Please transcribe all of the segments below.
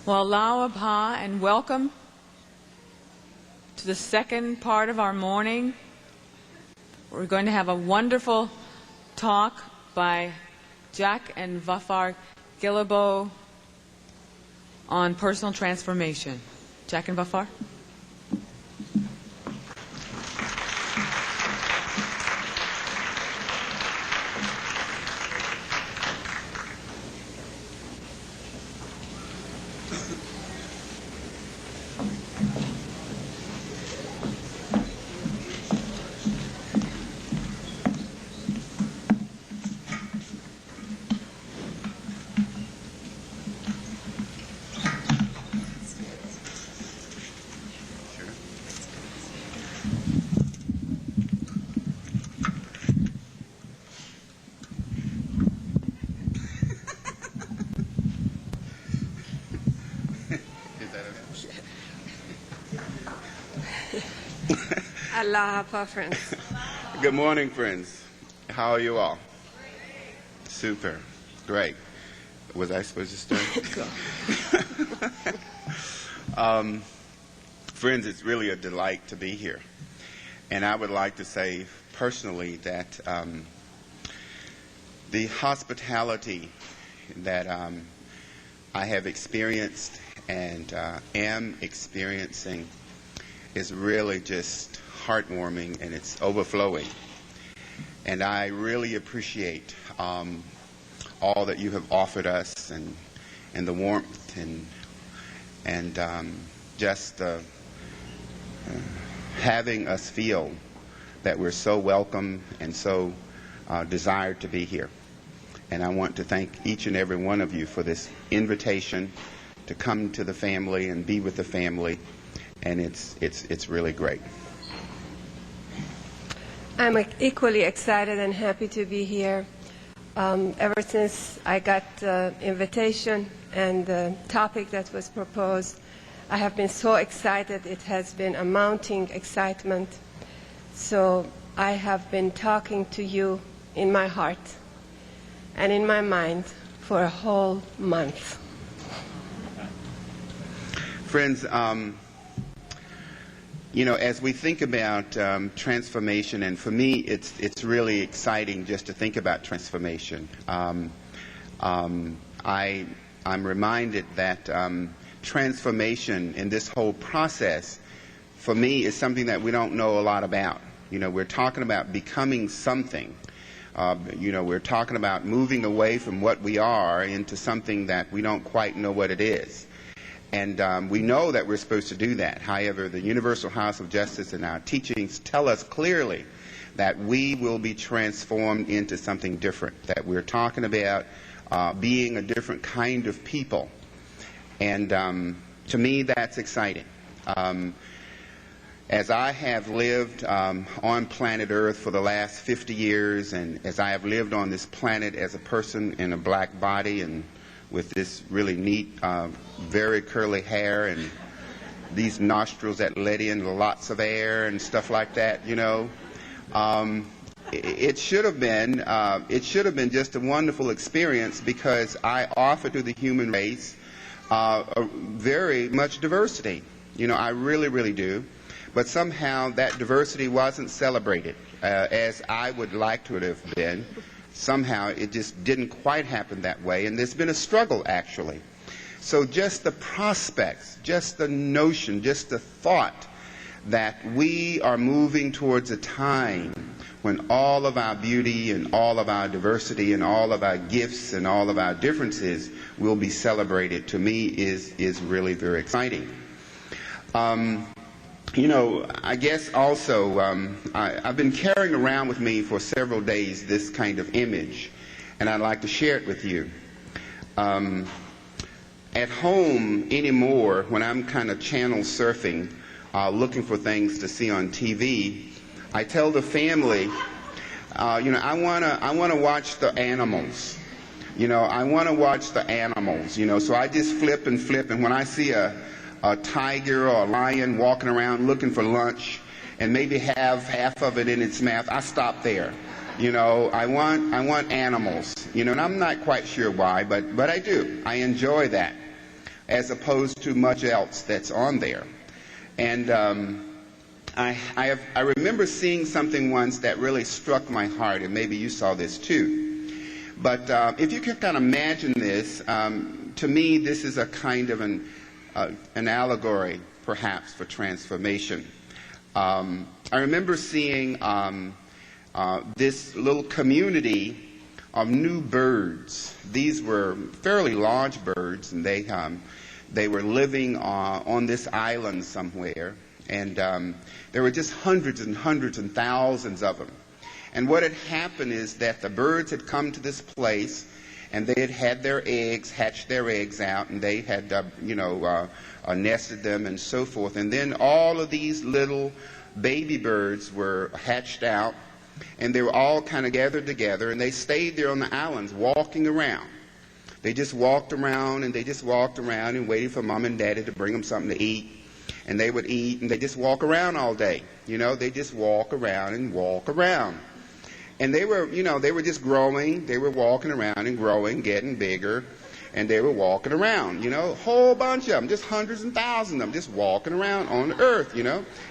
Well, Lao Abha, and welcome to the second part of our morning. We're going to have a wonderful talk by Jack and Fafar Gillibo on personal transformation. Jack and Fafar? Allah, friends. Good morning, friends. How are you all? Super. Great. Was I supposed to start? Friends, it's really a delight to be here. And I would like to say personally that the hospitality that I have experienced and am experiencing is really just heartwarming, and it's overflowing. And I really appreciate all that you have offered us, and the warmth, and just having us feel that we're so welcome and so desired to be here. And I want to thank each and every one of you for this invitation to come to the family and be with the family, and it's really great. I'm equally excited and happy to be here. Ever since I got the invitation and the topic that was proposed, I have been so excited. It has been a mounting excitement. So I have been talking to you in my heart and in my mind for a whole month. Friends, you know, as we think about transformation, and for me, it's really exciting just to think about transformation. I'm reminded that transformation in this whole process, for me, is something that we don't know a lot about. You know, we're talking about becoming something. You know, we're talking about moving away from what we are into something that we don't quite know what it is. And we know that we're supposed to do that. However, the Universal House of Justice and our teachings tell us clearly that we will be transformed into something different, that we're talking about being a different kind of people. And to me, that's exciting. As I have lived on planet Earth for the last 50 years, and as I have lived on this planet as a person in a black body and with this really neat, very curly hair and these nostrils that let in lots of air and stuff like that, you know. It should have been just a wonderful experience, because I offer to the human race very much diversity. You know, I really, really do. But somehow that diversity wasn't celebrated as I would like to have been. Somehow it just didn't quite happen that way, and there's been a struggle, actually. So just the prospects, just the notion, just the thought that we are moving towards a time when all of our beauty and all of our diversity and all of our gifts and all of our differences will be celebrated, to me is really very exciting. You know, I guess also I've been carrying around with me for several days this kind of image, and I'd like to share it with you. At home anymore, when I'm kind of channel surfing, looking for things to see on TV, I tell the family, you know, I wanna watch the animals. You know, I want to watch the animals. You know, so I just flip, and when I see a tiger or a lion walking around looking for lunch and maybe have half of it in its mouth, I stop there. You know, I want animals. You know, and I'm not quite sure why, but I do. I enjoy that. as opposed to much else that's on there. And I remember seeing something once that really struck my heart, and maybe you saw this too. But if you can kind of imagine this, to me this is a kind of an allegory, perhaps, for transformation. I remember seeing this little community of new birds. These were fairly large birds, and they were living on this island somewhere, and there were just hundreds and hundreds and thousands of them. And what had happened is that the birds had come to this place, and they had had their eggs, hatched their eggs out, and they had, nested them and so forth. And then all of these little baby birds were hatched out, and they were all kind of gathered together, and they stayed there on the islands walking around. They just walked around, and they just walked around and waited for Mom and Daddy to bring them something to eat. And they would eat, and they just walk around all day. They just walk around and walk around. And they were just growing. They were walking around and growing, getting bigger, and they were walking around, a whole bunch of them, just hundreds and thousands of them, just walking around on the earth,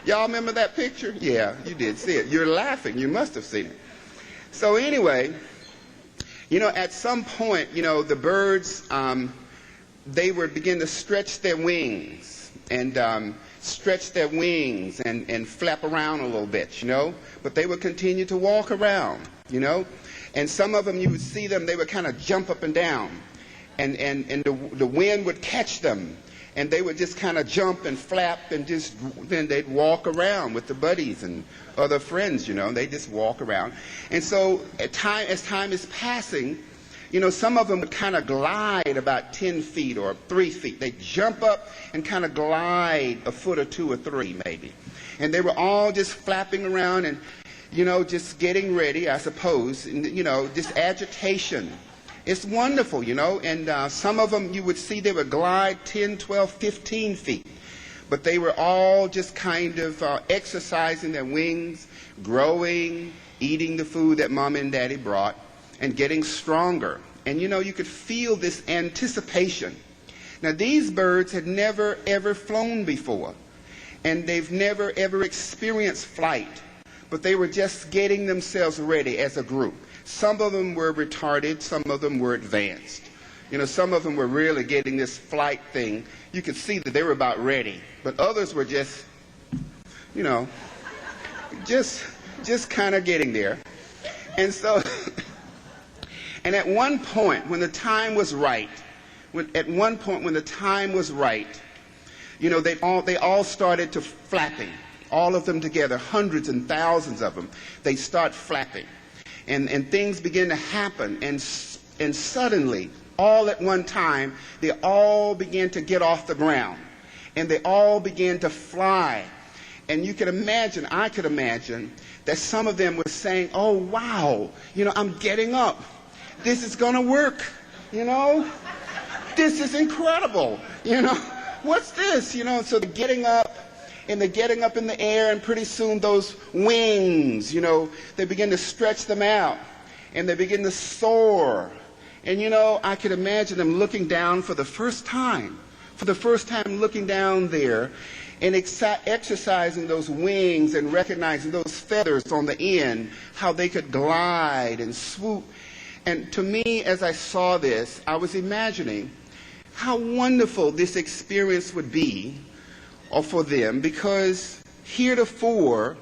Y'all remember that picture? Yeah, you did see it. You're laughing. You must have seen it. So anyway, at some point, the birds, they would begin to stretch their wings and flap around a little bit, But they would continue to walk around, And some of them, you would see them, they would kind of jump up and down. And the wind would catch them, and they would just kind of jump and flap, and then they'd walk around with the buddies and other friends, They just walk around. And so as time is passing, some of them would kind of glide about 10 feet or 3 feet. They'd jump up and kind of glide a foot or 2 or 3 maybe. And they were all just flapping around and, just getting ready, I suppose, and, just agitation. It's wonderful, and some of them you would see they would glide 10, 12, 15 feet. But they were all just kind of exercising their wings, growing, eating the food that Mom and Daddy brought, and getting stronger. And, you could feel this anticipation. Now, these birds had never, ever flown before, and they've never, ever experienced flight. But they were just getting themselves ready as a group. Some of them were retarded, some of them were advanced. Some of them were really getting this flight thing. You could see that they were about ready. But others were just, just kind of getting there. And so, and at one point, when the time was right, they all started to flapping. All of them together, hundreds and thousands of them, they start flapping. And things begin to happen, and suddenly, all at one time, they all began to get off the ground, and they all began to fly. And I could imagine, that some of them were saying, "Oh, wow, I'm getting up. This is going to work, This is incredible, What's this, So they're getting up. And they're getting up in the air, and pretty soon those wings, they begin to stretch them out, and they begin to soar. And, I could imagine them looking down for the first time looking down there and exercising those wings and recognizing those feathers on the end, how they could glide and swoop. And to me, as I saw this, I was imagining how wonderful this experience would be for them, because heretofore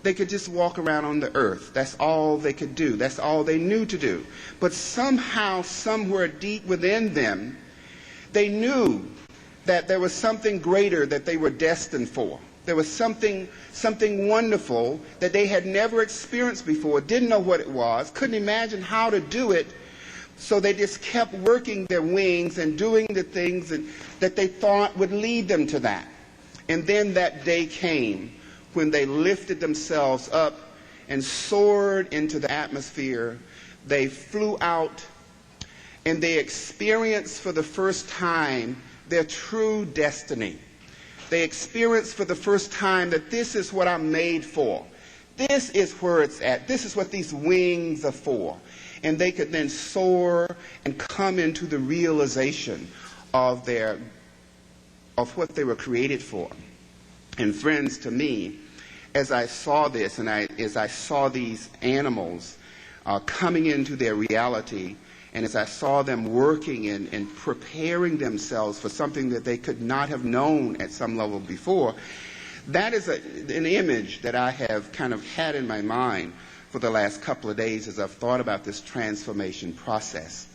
they could just walk around on the earth. That's all they could do. That's all they knew to do. But somehow, somewhere deep within them, they knew that there was something greater that they were destined for. There was something wonderful that they had never experienced before, didn't know what it was, couldn't imagine how to do it. So they just kept working their wings and doing the things that they thought would lead them to that. And then that day came when they lifted themselves up and soared into the atmosphere. They flew out, and they experienced for the first time their true destiny. They experienced for the first time that this is what I'm made for. This is where it's at. This is what these wings are for. And they could then soar and come into the realization of their of what they were created for. And friends, to me, as I saw this and as I saw these animals coming into their reality, and as I saw them working and preparing themselves for something that they could not have known at some level before, that is an image that I have kind of had in my mind for the last couple of days as I've thought about this transformation process.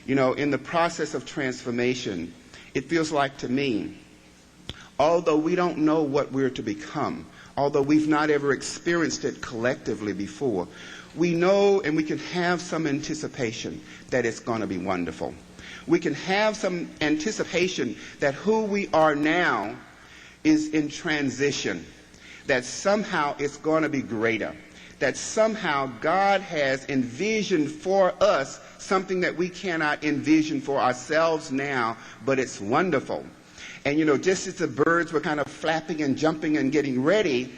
You know, in the process of transformation, it feels like to me, although we don't know what we're to become, although we've not ever experienced it collectively before, we know and we can have some anticipation that it's going to be wonderful. We can have some anticipation that who we are now is in transition, that somehow it's going to be greater, that somehow God has envisioned for us something that we cannot envision for ourselves now, but it's wonderful. And, you know, just as the birds were kind of flapping and jumping and getting ready,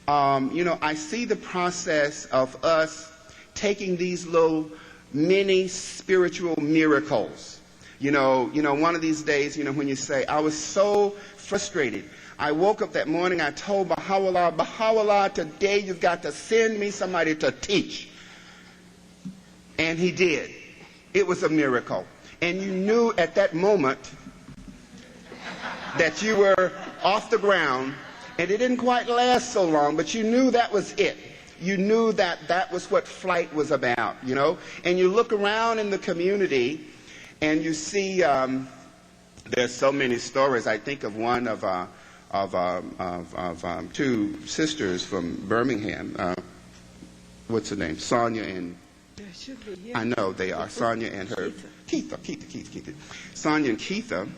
you know, I see the process of us taking these little mini spiritual miracles. You know, one of these days, you know, when you say, I was so frustrated. I woke up that morning, I told Baha'u'llah, today you've got to send me somebody to teach. And he did. It was a miracle. And you knew at that moment that you were off the ground, and it didn't quite last so long, but you knew that was it. You knew that that was what flight was about, you know. And you look around in the community, and you see there's so many stories. I think of one of two sisters from Birmingham. What's her name? Sonia and I know they are. Sonia and her Keitha. Sonia and Keitha.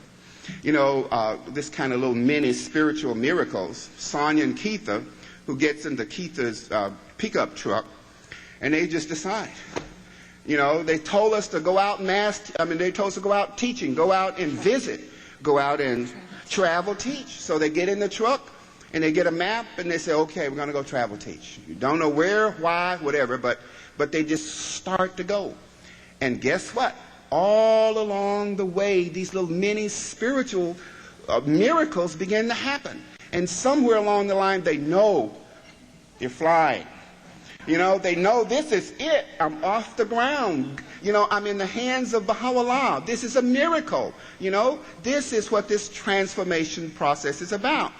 You know, this kind of little mini spiritual miracles. Sonia and Keitha, who gets into Keitha's pickup truck, and they just decide. You know, they told us to go out they told us to go out teaching, go out and visit, go out and travel teach. So they get in the truck and they get a map and they say, okay, we're going to go travel teach. You don't know where, why, whatever, but they just start to go. And guess what? All along the way, these little mini spiritual miracles begin to happen. And somewhere along the line, they know they're flying. You know, they know this is it. I'm off the ground. You know, I'm in the hands of Baha'u'llah. This is a miracle. You know, this is what this transformation process is about.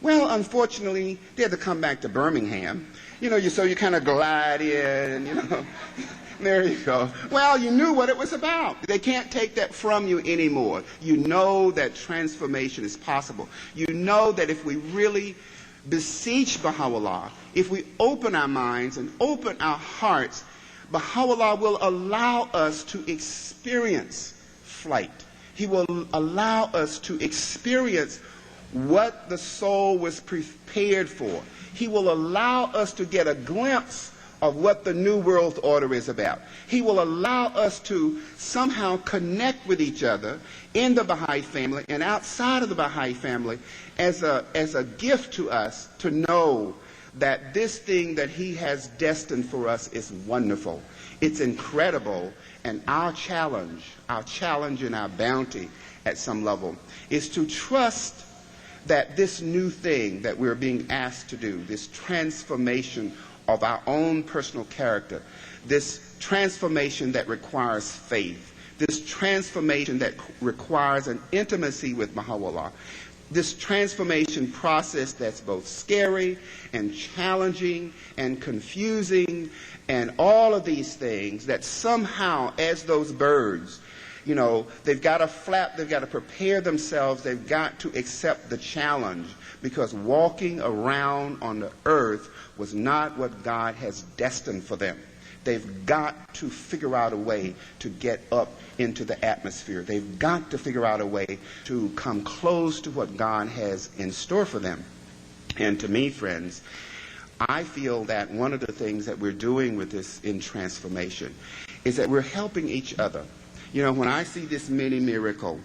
Well, unfortunately, they had to come back to Birmingham. You know, so you kind of glide in, you know. There you go. Well, you knew what it was about. They can't take that from you anymore. You know that transformation is possible. You know that if we really beseech Baha'u'llah, if we open our minds and open our hearts, Baha'u'llah will allow us to experience flight. He will allow us to experience what the soul was prepared for. He will allow us to get a glimpse of what the New World Order is about. He will allow us to somehow connect with each other in the Baha'i family and outside of the Baha'i family as a gift to us to know that this thing that he has destined for us is wonderful. It's incredible. And our challenge and our bounty at some level is to trust that this new thing that we're being asked to do, this transformation of our own personal character, this transformation that requires faith, this transformation that requires an intimacy with Baha'u'llah, this transformation process that's both scary and challenging and confusing and all of these things that somehow, as those birds, you know, they've got to flap, they've got to prepare themselves, they've got to accept the challenge, because walking around on the earth was not what God has destined for them. They've got to figure out a way to get up into the atmosphere. They've got to figure out a way to come close to what God has in store for them. And to me, friends, I feel that one of the things that we're doing with this in transformation is that we're helping each other. You know, when I see this mini miracle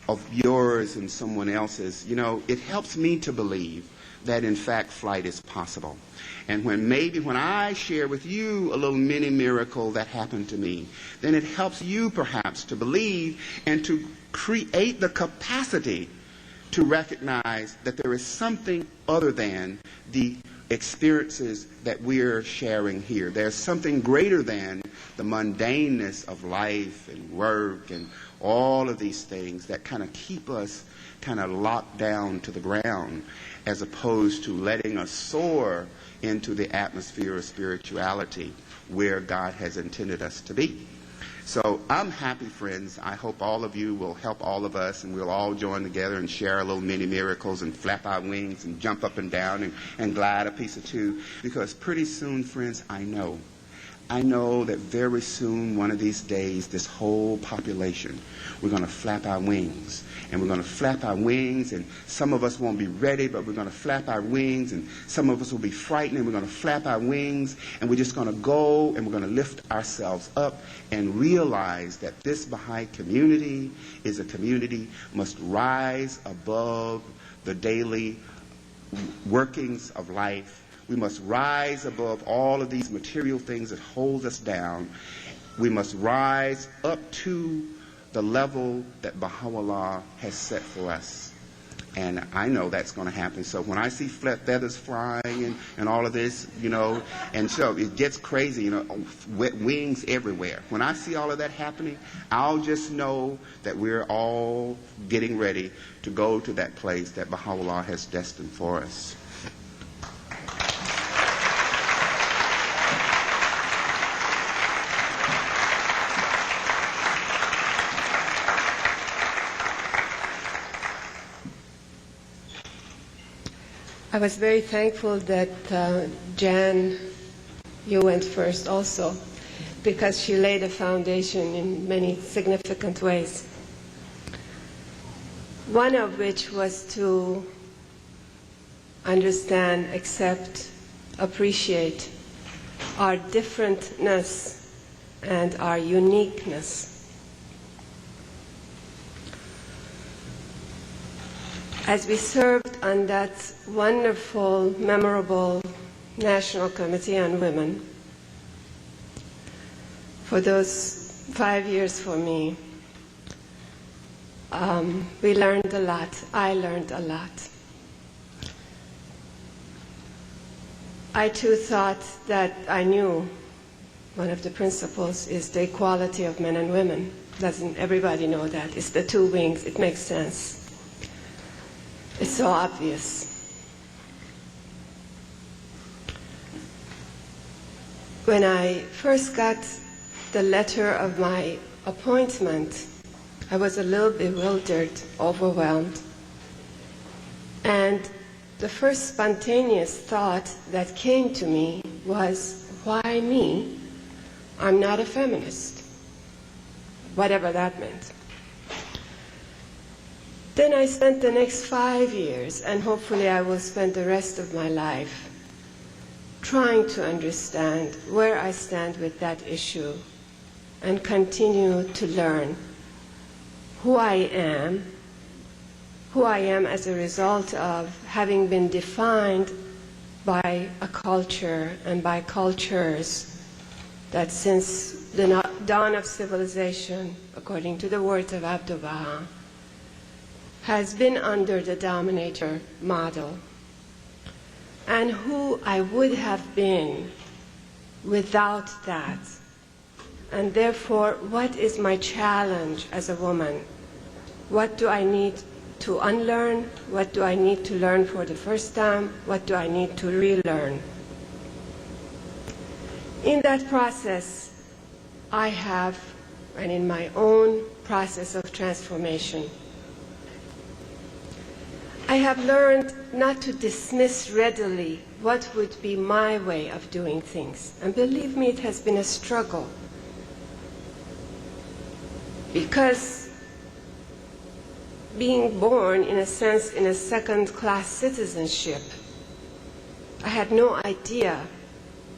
of yours and someone else's, you know, it helps me to believe that in fact flight is possible. And when I share with you a little mini miracle that happened to me, then it helps you perhaps to believe and to create the capacity to recognize that there is something other than the experiences that we're sharing here. There's something greater than the mundaneness of life and work and all of these things that kind of keep us kind of locked down to the ground, as opposed to letting us soar into the atmosphere of spirituality where God has intended us to be. So I'm happy, friends. I hope all of you will help all of us, and we'll all join together and share our little mini miracles and flap our wings and jump up and down and glide a piece or two. Because pretty soon, friends, I know that very soon, one of these days, this whole population, we're going to flap our wings. And we're going to flap our wings, and some of us won't be ready, but we're going to flap our wings, and some of us will be frightened, and we're going to flap our wings, and we're just going to go, and we're going to lift ourselves up and realize that this Baha'i community is a community must rise above the daily workings of life. We must rise above all of these material things that hold us down. We must rise up to the level that Baha'u'llah has set for us. And I know that's going to happen. So when I see feathers flying and all of this, and so it gets crazy, wings everywhere. When I see all of that happening, I'll just know that we're all getting ready to go to that place that Baha'u'llah has destined for us. I was very thankful that Jan, you went first also, because she laid a foundation in many significant ways. One of which was to understand, accept, appreciate our differentness and our uniqueness. As we served on that wonderful, memorable National Committee on Women, for those 5 years for me, we learned a lot. I learned a lot. I too thought that I knew one of the principles is the equality of men and women. Doesn't everybody know that? It's the two wings. It makes sense. It's so obvious. When I first got the letter of my appointment, I was a little bewildered, overwhelmed. And the first spontaneous thought that came to me was, why me? I'm not a feminist. Whatever that meant. Then I spent the next 5 years, and hopefully I will spend the rest of my life, trying to understand where I stand with that issue and continue to learn who I am as a result of having been defined by a culture and by cultures that since the dawn of civilization, according to the words of Abdu'l-Baha, has been under the dominator model, and who I would have been without that. And therefore, what is my challenge as a woman? What do I need to unlearn? What do I need to learn for the first time? What do I need to relearn? In that process, I have, and in my own process of transformation, I have learned not to dismiss readily what would be my way of doing things. And believe me, it has been a struggle. Because being born, in a sense, in a second-class citizenship, I had no idea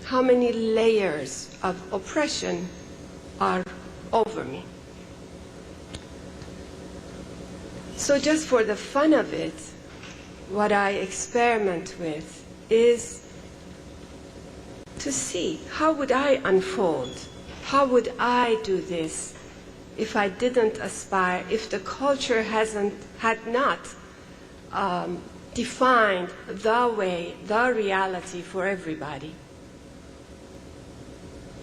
how many layers of oppression are over me. So just for the fun of it, what I experiment with is to see how would I unfold, how would I do this if I didn't aspire, if the culture had not defined the way, the reality for everybody.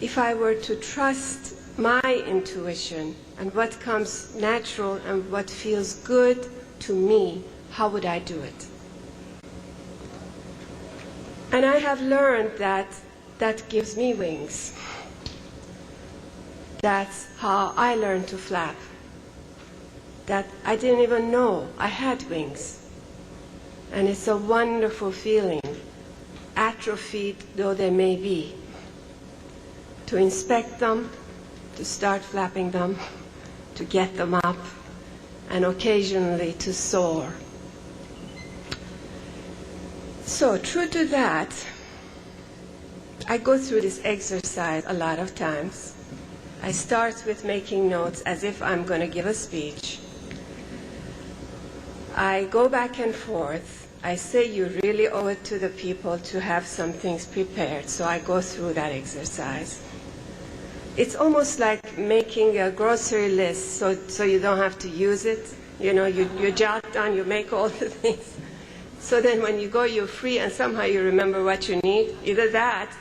If I were to trust my intuition and what comes natural and what feels good to me, how would I do it? And I have learned that that gives me wings. That's how I learned to flap. That I didn't even know I had wings. And it's a wonderful feeling, atrophied though they may be, to inspect them, to start flapping them, to get them up, and occasionally to soar. So, true to that, I go through this exercise a lot of times. I start with making notes as if I'm going to give a speech. I go back and forth. I say you really owe it to the people to have some things prepared, so I go through that exercise. It's almost like making a grocery list so you don't have to use it. You know, you jot down, you make all the things. So then when you go, you're free and somehow you remember what you need. Either that,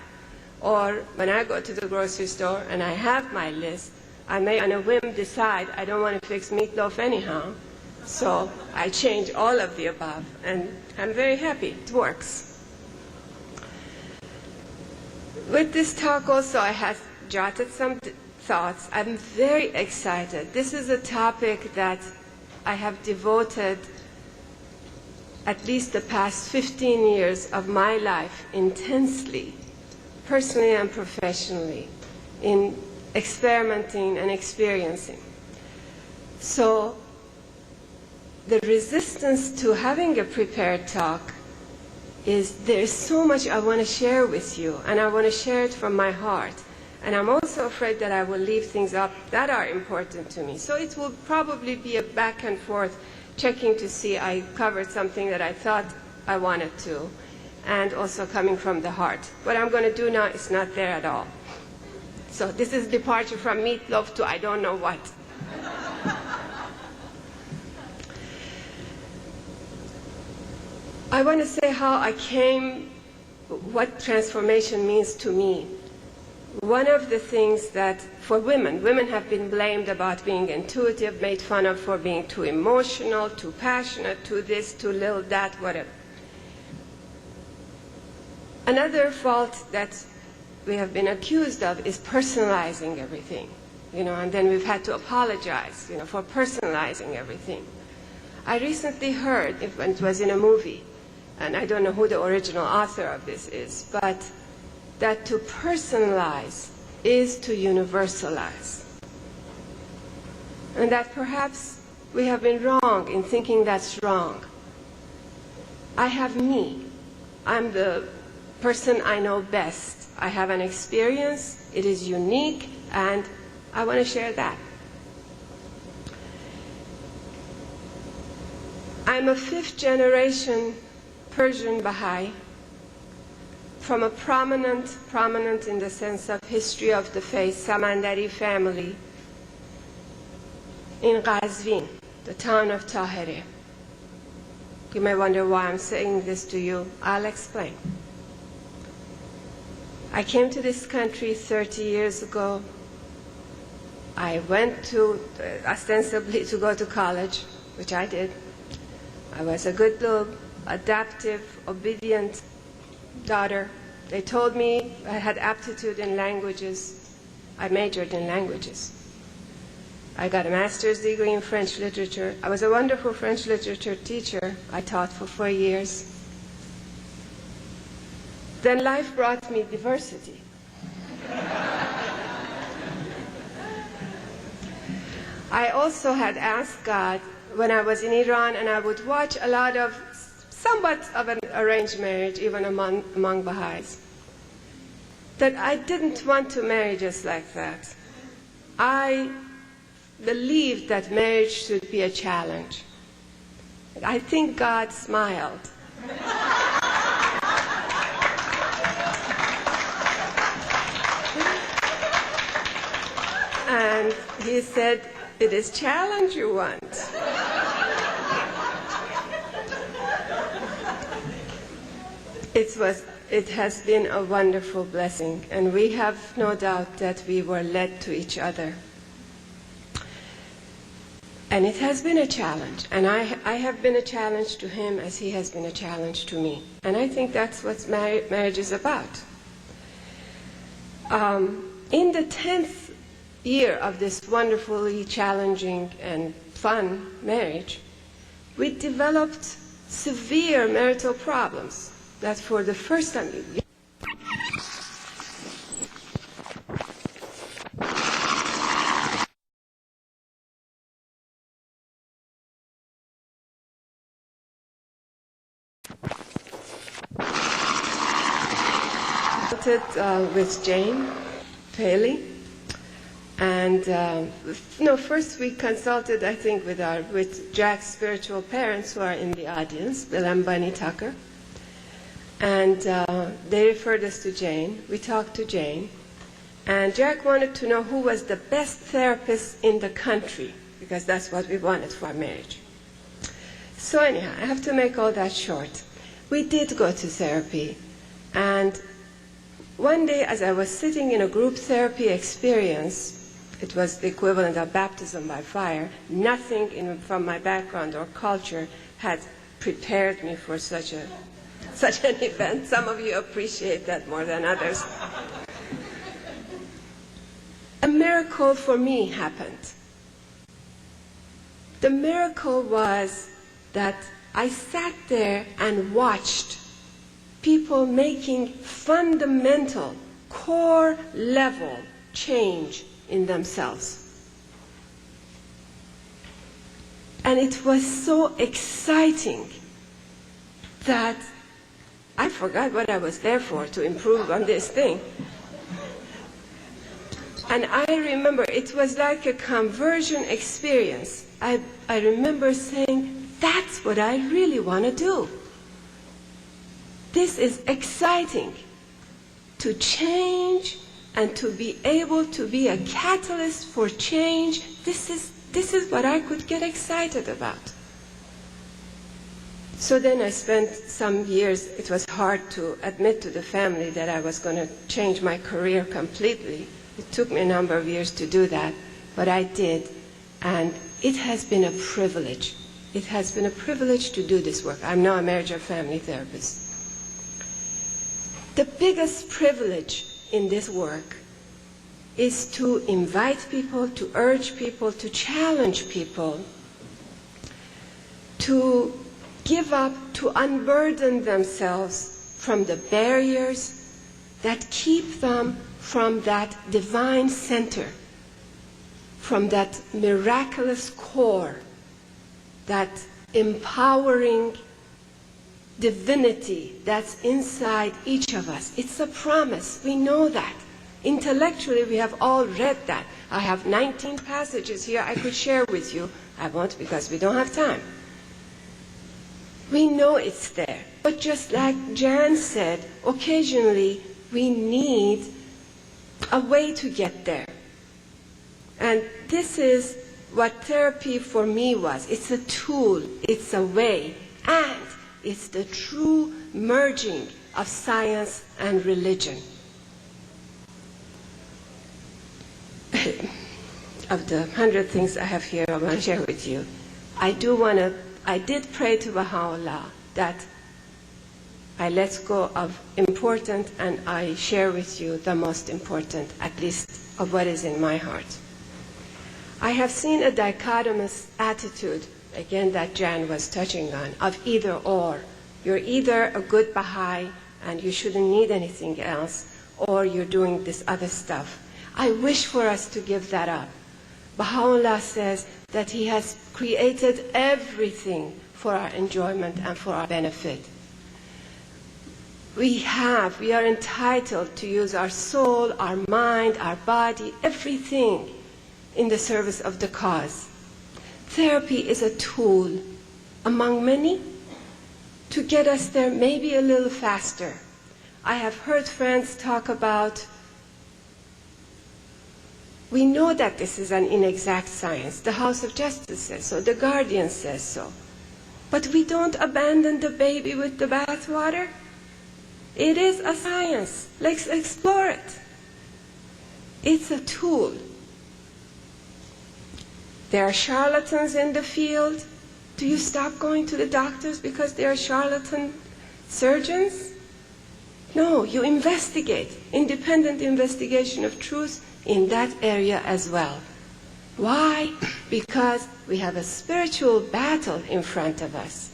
or when I go to the grocery store and I have my list, I may on a whim decide I don't want to fix meatloaf anyhow. So I change all of the above, and I'm very happy. It works. With this talk also, I have jotted some thoughts. I'm very excited. This is a topic that I have devoted at least the past 15 years of my life intensely, personally and professionally, in experimenting and experiencing. So the resistance to having a prepared talk is there's so much I want to share with you, and I want to share it from my heart. And I'm also afraid that I will leave things up that are important to me. So it will probably be a back and forth, checking to see I covered something that I thought I wanted to, and also coming from the heart. What I'm going to do now is not there at all. So this is departure from meatloaf to I don't know what. I want to say how I came, what transformation means to me. One of the things that for women have been blamed about being intuitive, made fun of for being too emotional, too passionate, too this, too little that, whatever. Another fault that we have been accused of is personalizing everything, and then we've had to apologize, for personalizing everything. I recently heard, it was in a movie, and I don't know who the original author of this is, but that to personalize is to universalize. And that perhaps we have been wrong in thinking that's wrong. I have me. I'm the person I know best. I have an experience, it is unique, and I want to share that. I'm a fifth-generation Persian Baha'i from a prominent in the sense of history of the faith, Samandari family in Qazvin, the town of Tahrir. You may wonder why I'm saying this to you. I'll explain. I came to this country 30 years ago. I went to, ostensibly to go to college, which I did. I was a good little adaptive, obedient daughter. They told me I had aptitude in languages. I majored in languages. I got a master's degree in French literature. I was a wonderful French literature teacher. I taught for 4 years. Then life brought me diversity. I also had asked God when I was in Iran, and I would watch a lot of somewhat of an arranged marriage, even among Baha'is, that I didn't want to marry just like that. I believed that marriage should be a challenge. I think God smiled. And he said, "It is challenge you want." It has been a wonderful blessing, and we have no doubt that we were led to each other. And it has been a challenge, and I have been a challenge to him as he has been a challenge to me. And I think that's what marriage is about. In the 10th year of this wonderfully challenging and fun marriage, we developed severe marital problems that for the first time... with Jane Paley, and first we consulted, I think, with Jack's spiritual parents who are in the audience, Bill and Bunny Tucker, and they referred us to Jane. We talked to Jane, and Jack wanted to know who was the best therapist in the country, because that's what we wanted for our marriage. So anyhow, I have to make all that short. We did go to therapy, and one day, as I was sitting in a group therapy experience, it was the equivalent of baptism by fire. Nothing from my background or culture had prepared me for such an event. Some of you appreciate that more than others. A miracle for me happened. The miracle was that I sat there and watched people making fundamental, core level change in themselves. And it was so exciting that I forgot what I was there for, to improve on this thing. And I remember it was like a conversion experience. I remember saying, that's what I really want to do. This is exciting, to change and to be able to be a catalyst for change. This is what I could get excited about. So then I spent some years, it was hard to admit to the family that I was going to change my career completely. It took me a number of years to do that, but I did, and it has been a privilege. It has been a privilege to do this work. I'm now a marriage and family therapist. The biggest privilege in this work is to invite people, to urge people, to challenge people, to give up, to unburden themselves from the barriers that keep them from that divine center, from that miraculous core, that empowering divinity that's inside each of us. It's a promise. We know that. Intellectually, we have all read that. I have 19 passages here I could share with you. I won't, because we don't have time. We know it's there. But just like Jan said, occasionally we need a way to get there. And this is what therapy for me was. It's a tool, it's a way, and it's the true merging of science and religion. Of the 100 things I have here I want to share with you, I did pray to Baha'u'llah that I let go of important and I share with you the most important, at least of what is in my heart. I have seen a dichotomous attitude, again, that Jan was touching on, of either or. You're either a good Baha'i and you shouldn't need anything else, or you're doing this other stuff. I wish for us to give that up. Baha'u'llah says that he has created everything for our enjoyment and for our benefit. We are entitled to use our soul, our mind, our body, everything in the service of the cause. Therapy is a tool among many to get us there maybe a little faster. I have heard friends talk about, we know that this is an inexact science. The House of Justice says so, the Guardian says so. But we don't abandon the baby with the bathwater. It is a science. Let's explore it. It's a tool. There are charlatans in the field. Do you stop going to the doctors because they are charlatan surgeons? No, you investigate. Independent investigation of truth in that area as well. Why? Because we have a spiritual battle in front of us.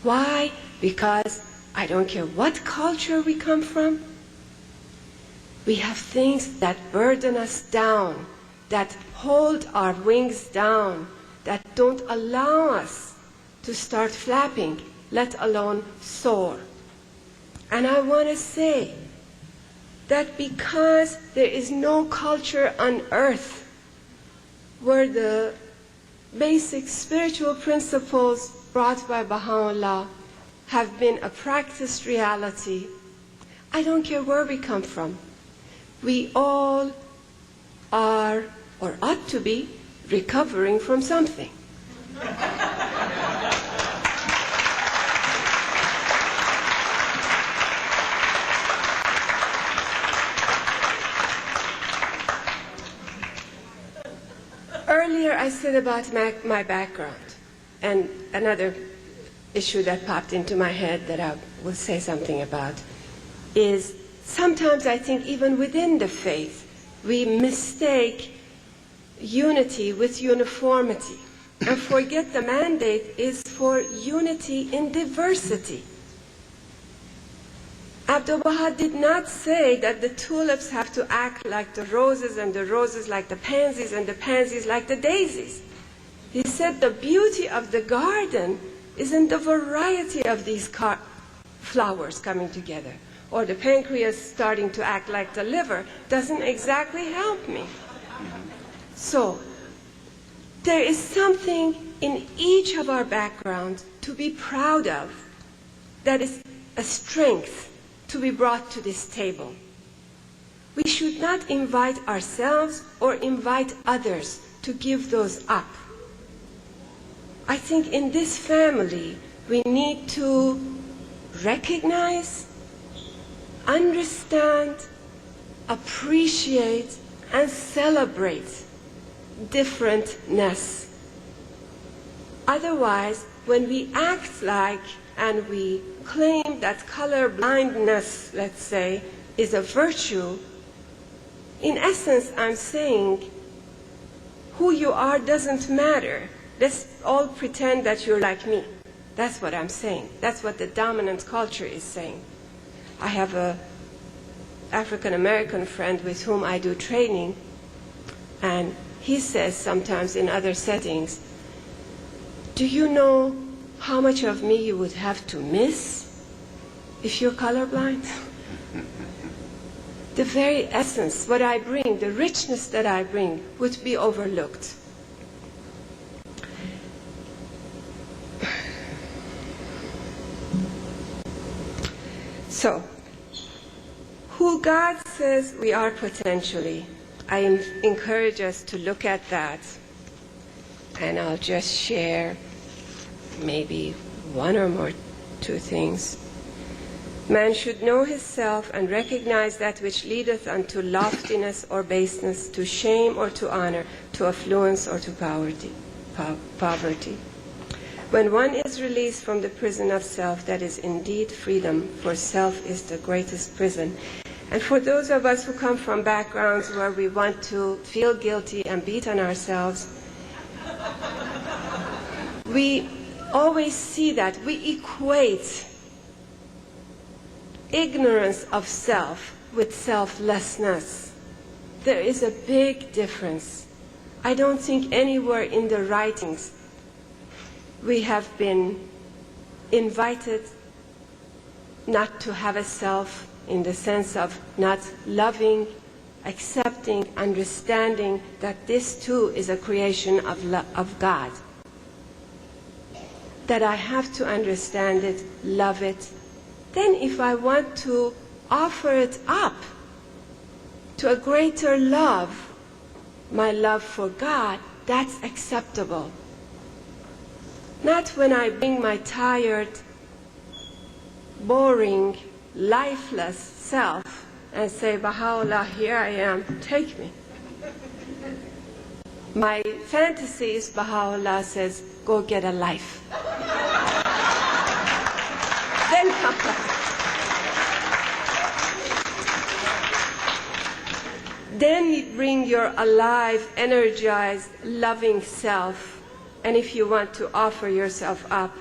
Why? Because I don't care what culture we come from, we have things that burden us down, that hold our wings down, that don't allow us to start flapping, let alone soar. And I want to say that because there is no culture on earth where the basic spiritual principles brought by Baha'u'llah have been a practiced reality, I don't care where we come from. We all are, or ought to be, recovering from something. Earlier I said about my background, and another issue that popped into my head that I will say something about is sometimes I think even within the faith we mistake unity with uniformity and forget the mandate is for unity in diversity. Abdu'l-Baha did not say that the tulips have to act like the roses and the roses like the pansies and the pansies like the daisies. He said the beauty of the garden is in the variety of these flowers coming together. Or the pancreas starting to act like the liver doesn't exactly help me. So, there is something in each of our backgrounds to be proud of that is a strength to be brought to this table. We should not invite ourselves or invite others to give those up. I think in this family we need to recognize, understand, appreciate, and celebrate differentness. Otherwise, when we act like and we claim that color blindness, let's say, is a virtue, in essence, I'm saying who you are doesn't matter. Let's all pretend that you're like me. That's what I'm saying. That's what the dominant culture is saying. I have an African-American friend with whom I do training, and he says sometimes in other settings, do you know how much of me you would have to miss if you're colorblind? The very essence, what I bring, the richness that I bring, would be overlooked. So, who God says we are potentially, I encourage us to look at that, and I'll just share maybe one or more two things. Man should know his self and recognize that which leadeth unto loftiness or baseness, to shame or to honor, to affluence or to poverty. When one is released from the prison of self, that is indeed freedom, for self is the greatest prison. And for those of us who come from backgrounds where we want to feel guilty and beat on ourselves, we always see that we equate ignorance of self with selflessness. There is a big difference. I don't think anywhere in the writings we have been invited not to have a self in the sense of not loving, accepting, understanding that this too is a creation of God. That I have to understand it, love it. Then if I want to offer it up to a greater love, my love for God, that's acceptable. Not when I bring my tired, boring lifeless self and say, Baha'u'llah, here I am, take me. My fantasy is Baha'u'llah says, go get a life. Then come back. Then you bring your alive, energized, loving self, and if you want to offer yourself up,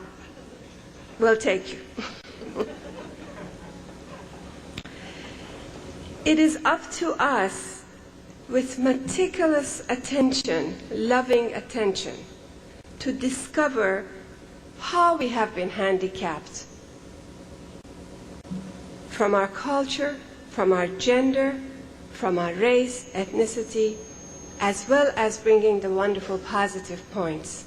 we'll take you. It is up to us, with meticulous attention, loving attention, to discover how we have been handicapped from our culture, from our gender, from our race, ethnicity, as well as bringing the wonderful positive points.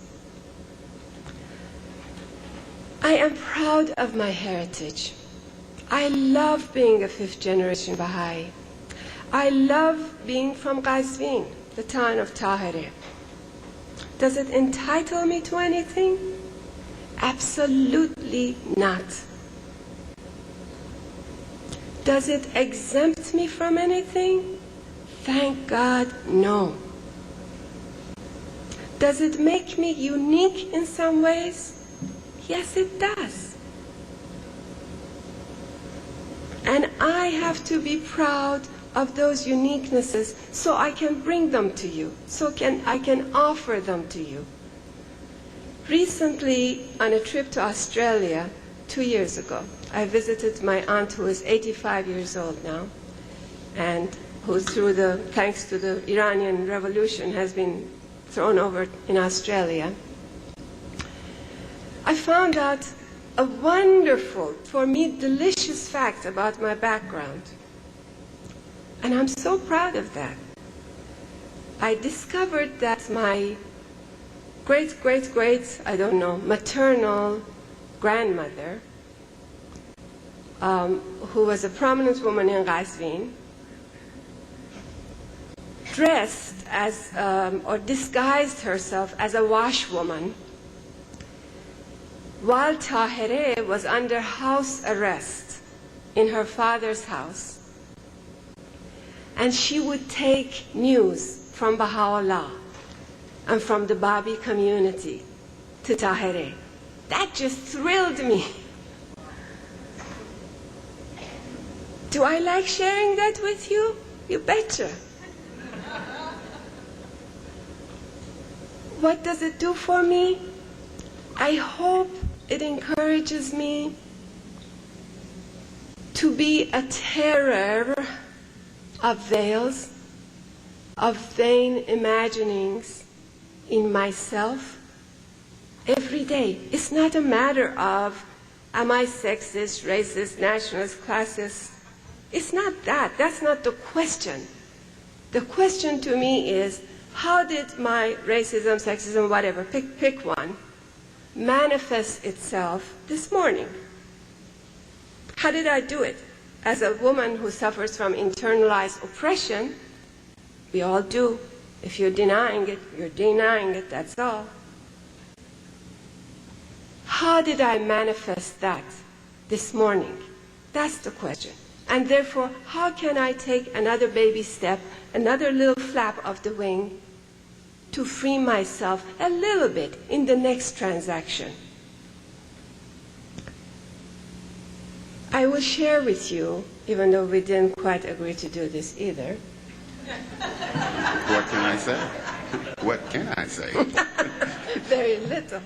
I am proud of my heritage. I love being a fifth-generation Baha'i. I love being from Qazvin, the town of Tahirih. Does it entitle me to anything? Absolutely not. Does it exempt me from anything? Thank God, no. Does it make me unique in some ways? Yes, it does. And I have to be proud of those uniquenesses so I can bring them to you, so I can offer them to you. Recently, on a trip to Australia, 2 years ago, I visited my aunt who is 85 years old now, and who thanks to the Iranian Revolution, has been thrown over in Australia. I found out a wonderful, for me, delicious fact about my background. And I'm so proud of that. I discovered that my maternal grandmother, who was a prominent woman in Qazvin, dressed as, or disguised herself as a washwoman while Tahirih was under house arrest in her father's house. And she would take news from Baha'u'llah and from the Babi community to Tahirih. That just thrilled me. Do I like sharing that with you? You betcha. What does it do for me? I hope it encourages me to be a terror of veils, of vain imaginings in myself every day. It's not a matter of, am I sexist, racist, nationalist, classist? It's not that. That's not the question. The question to me is, how did my racism, sexism, whatever, pick one, manifest itself this morning? How did I do it? As a woman who suffers from internalized oppression, we all do. If you're denying it, you're denying it, that's all. How did I manifest that this morning? That's the question. And therefore, how can I take another baby step, another little flap of the wing, to free myself a little bit in the next transaction? I will share with you, even though we didn't quite agree to do this either. What can I say? What can I say? Very little.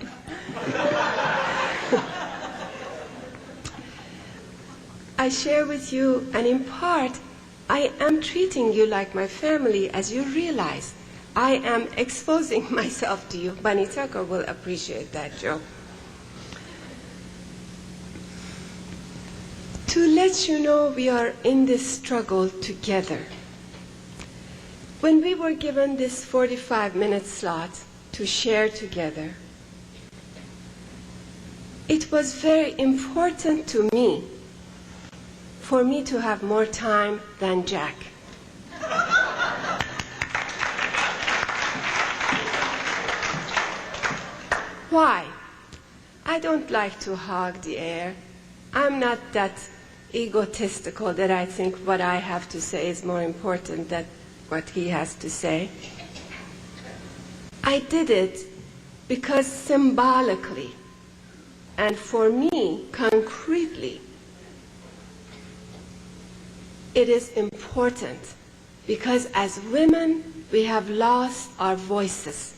I share with you, and in part, I am treating you like my family, as you realize. I am exposing myself to you. Bunny Tucker will appreciate that joke. To let you know we are in this struggle together. When we were given this 45-minute slot to share together, it was very important to me for me to have more time than Jack. Why? I don't like to hog the air. I'm not that egotistical that I think what I have to say is more important than what he has to say. I did it because symbolically and for me concretely it is important, because as women we have lost our voices.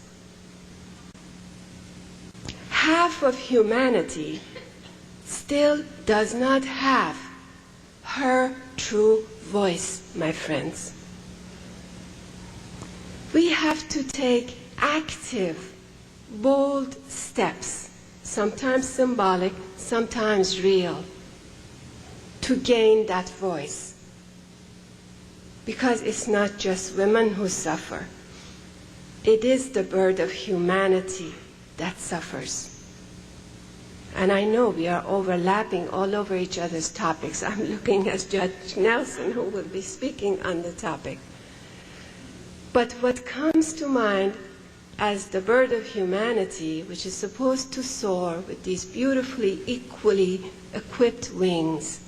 Half of humanity still does not have her true voice, my friends. We have to take active, bold steps, sometimes symbolic, sometimes real, to gain that voice. Because it's not just women who suffer. It is the birth of humanity that suffers. And I know we are overlapping all over each other's topics. I'm looking at Judge Nelson, who will be speaking on the topic. But what comes to mind as the bird of humanity, which is supposed to soar with these beautifully, equally equipped wings,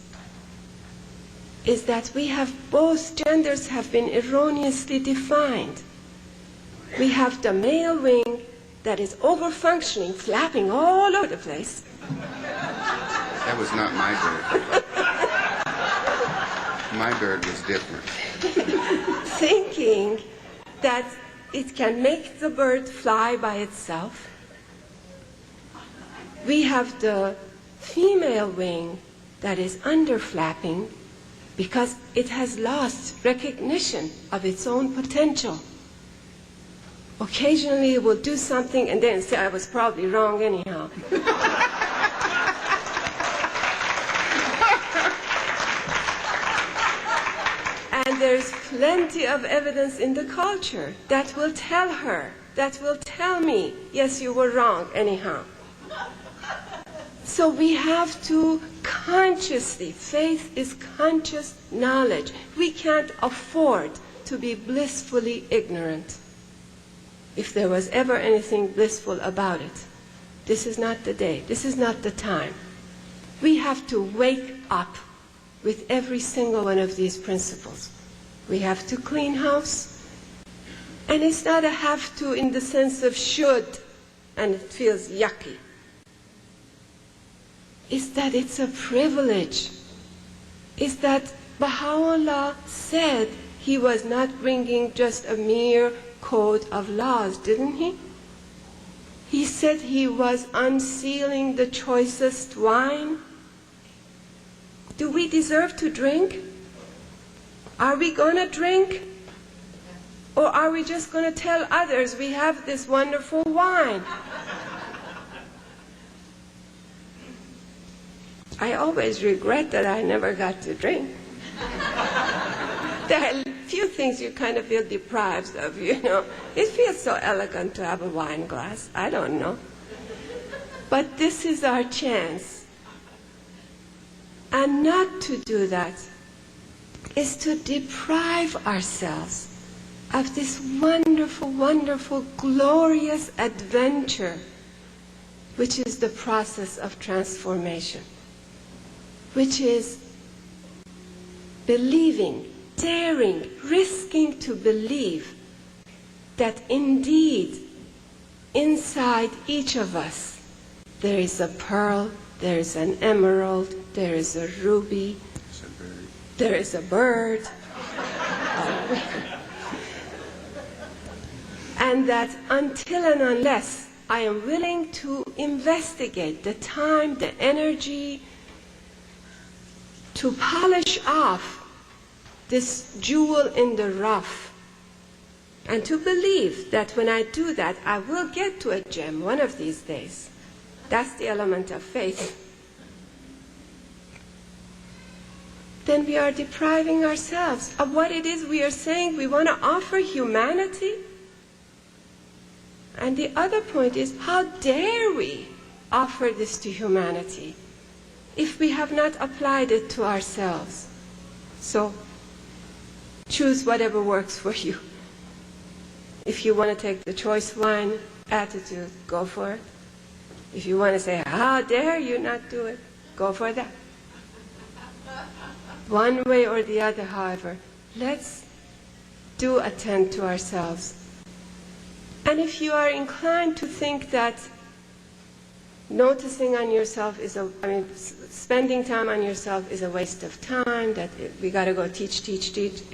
is that we have, both genders have been erroneously defined. We have the male wing that is over-functioning, flapping all over the place. That was not my bird. My bird was different. Thinking that it can make the bird fly by itself. We have the female wing that is under-flapping because it has lost recognition of its own potential. Occasionally it will do something and then say, I was probably wrong anyhow. And there's plenty of evidence in the culture that will tell her, that will tell me, yes, you were wrong anyhow. So we have to consciously, faith is conscious knowledge. We can't afford to be blissfully ignorant. If there was ever anything blissful about it, this is not the day, this is not the time. We have to wake up with every single one of these principles. We have to clean house, and it's not a have to in the sense of should, and it feels yucky. Is that it's a privilege. Is that Baha'u'llah said he was not bringing just a mere code of laws, didn't he? He said he was unsealing the choicest wine. Do we deserve to drink? Are we going to drink? Or are we just going to tell others we have this wonderful wine? I always regret that I never got to drink. There are a few things you kind of feel deprived of, you know. It feels so elegant to have a wine glass. I don't know. But this is our chance. And not to do that is to deprive ourselves of this wonderful, wonderful, glorious adventure, which is the process of transformation. Which is believing, daring, risking to believe that indeed inside each of us there is a pearl, there is an emerald, there is a ruby, there is a bird, and that until and unless I am willing to investigate the time, the energy, to polish off this jewel in the rough, and to believe that when I do that, I will get to a gem one of these days. That's the element of faith. Then we are depriving ourselves of what it is we are saying we want to offer humanity. And the other point is, how dare we offer this to humanity if we have not applied it to ourselves? So choose whatever works for you. If you want to take the choice wine attitude, go for it. If you want to say, how dare you not do it, go for that. One way or the other, however, let's do attend to ourselves. And if you are inclined to think that noticing on yourself spending time on yourself is a waste of time, that we got to go teach,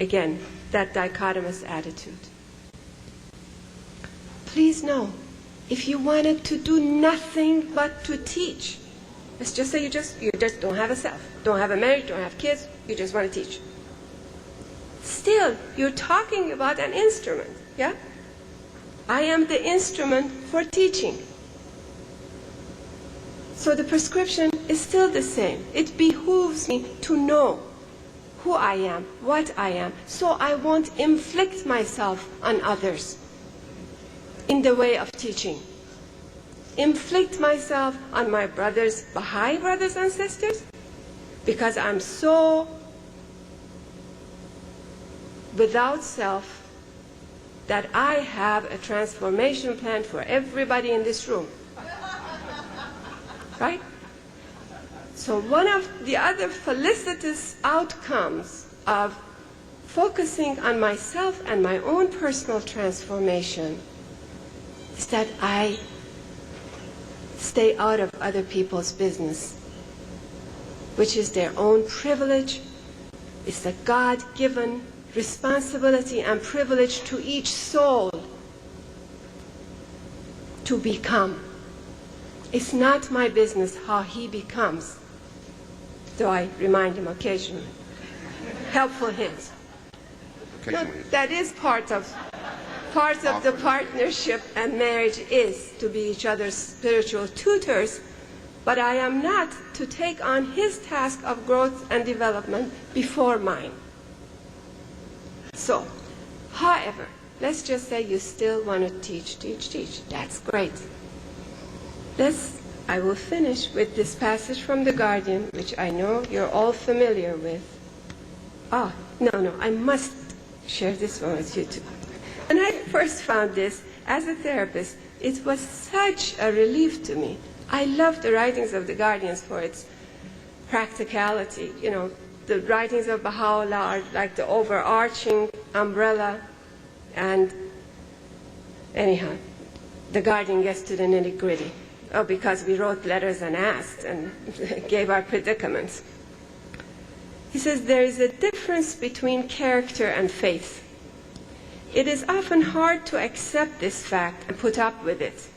again, that dichotomous attitude. Please know, if you wanted to do nothing but to teach, let's just say you just don't have a self, don't have a marriage, don't have kids, you just want to teach. Still, you're talking about an instrument, yeah? I am the instrument for teaching. So the prescription is still the same. It behooves me to know who I am, what I am, so I won't inflict myself on others in the way of teaching. Inflict myself on my brothers, Baha'i brothers and sisters, because I'm so without self that I have a transformation plan for everybody in this room. Right? So one of the other felicitous outcomes of focusing on myself and my own personal transformation is that I stay out of other people's business, which is their own privilege. It's a God-given responsibility and privilege to each soul to become. It's not my business how he becomes, though I remind him occasionally. Helpful hints. No, that is part of the partnership and marriage, is to be each other's spiritual tutors, but I am not to take on his task of growth and development before mine. So, however, let's just say you still want to teach. That's great. I will finish with this passage from The Guardian, which I know you're all familiar with. No, I must share this one with you too. When I first found this as a therapist, it was such a relief to me. I love the writings of The Guardians for its practicality. You know, the writings of Baha'u'llah are like the overarching umbrella, and anyhow, The Guardian gets to the nitty-gritty. Because we wrote letters and asked and gave our predicaments. He says there is a difference between character and faith. It is often hard to accept this fact and put up with it.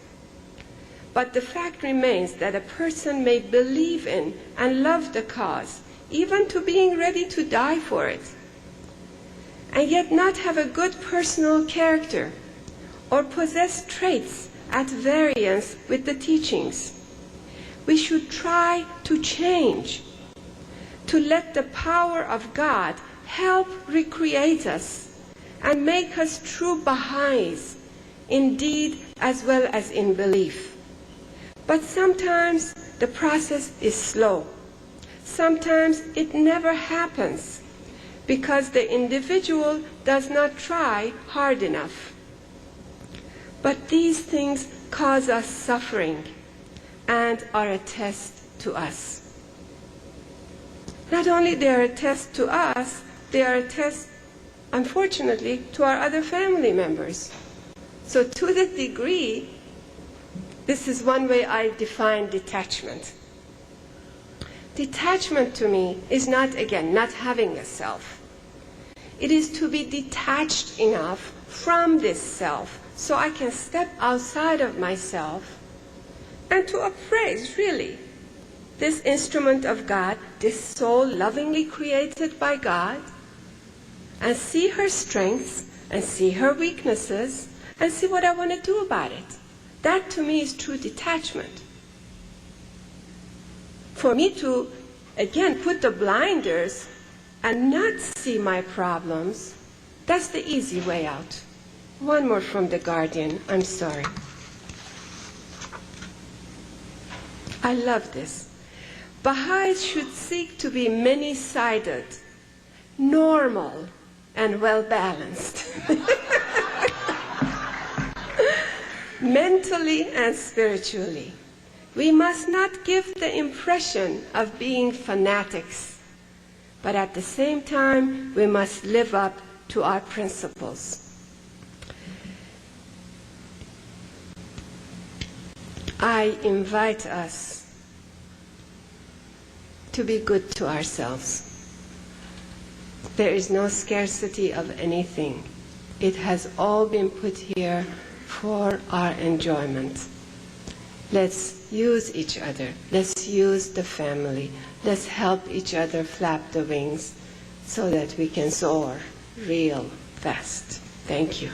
But the fact remains that a person may believe in and love the cause, even to being ready to die for it, and yet not have a good personal character or possess traits at variance with the teachings. We should try to change, to let the power of God help recreate us and make us true Baha'is, in deed as well as in belief. But sometimes the process is slow. Sometimes it never happens because the individual does not try hard enough. But these things cause us suffering and are a test to us. Not only they are a test to us, they are a test, unfortunately, to our other family members. So to the degree, this is one way I define detachment. Detachment to me is not, again, not having a self. It is to be detached enough from this self so I can step outside of myself and to appraise, really, this instrument of God, this soul lovingly created by God, and see her strengths and see her weaknesses and see what I want to do about it. That to me is true detachment. For me to, again, put the blinders and not see my problems, that's the easy way out. One more from The Guardian. I'm sorry. I love this. Baha'is should seek to be many-sided, normal, and well-balanced. Mentally and spiritually. We must not give the impression of being fanatics, But at the same time, we must live up to our principles. I invite us to be good to ourselves. There is no scarcity of anything. It has all been put here for our enjoyment. Let's use each other. Let's use the family. Let's help each other flap the wings so that we can soar real fast. Thank you.